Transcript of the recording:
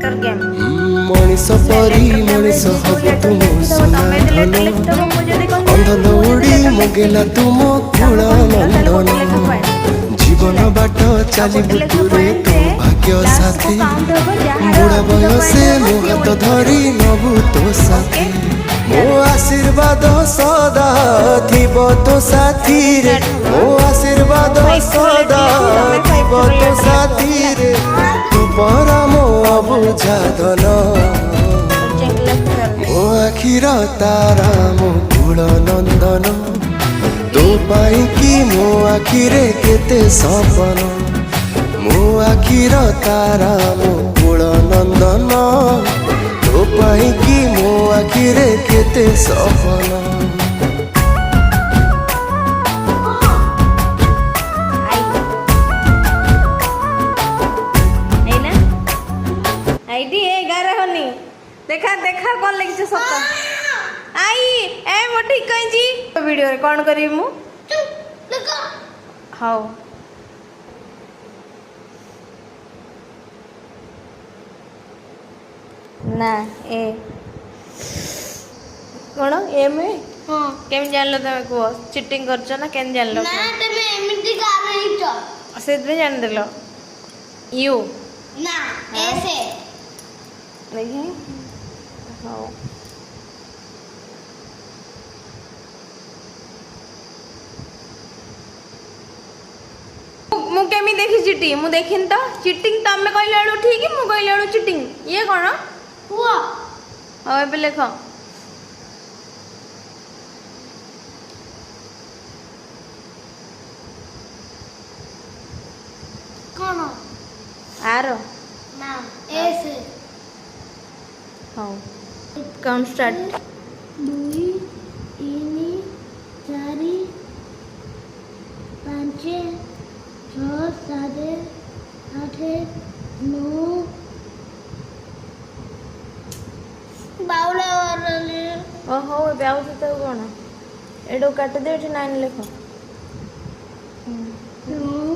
character game Manish परी Manish hub तुम सुना धन अंधन उड़ी मगेला तुम कुल नंदन जीवन बाट चली तुरे तो भाग्य साथी बुढ़ा बयसे मो हाथ धरी नबु तो साथी मो आशीर्वाद सदा थिब तो साथी रे मो आशीर्वाद सदा थिब तो साथी रे तू परम अबुझा धन मो आखिर तारा मो कुल नंदन तो पाई कि मो आखिरे केते सपन मो आखिर तारा मो कुल नंदन तो पाई कि मो आखिरे केते सपन आईडी 11 होनी देखा देखा कौन लगी सत आई ए मो ठीक कहीं जी वीडियो रे कौन करी मु हाउ ना ए कौन ए में हां केम जान लो तमे को चीटिंग करछ ना केन जान लो ना तमे एमिति कर रही छ से में जान देलो यू ना ऐसे नहीं हाउ मु केमी देखी चिटी मु देखिन तो चिटिंग तमे कहले आलु ठीक मु कहले आलु चिटिंग ये कोन हुआ हां एबे लेखो कौन आरो ना ऐसे हाउ काउंट स्टार्ट 2 3 4 5 6 7 8 9 बावला वाले ओ हो एबे आउ तो कोन एडो काट दे 9 लेखो 2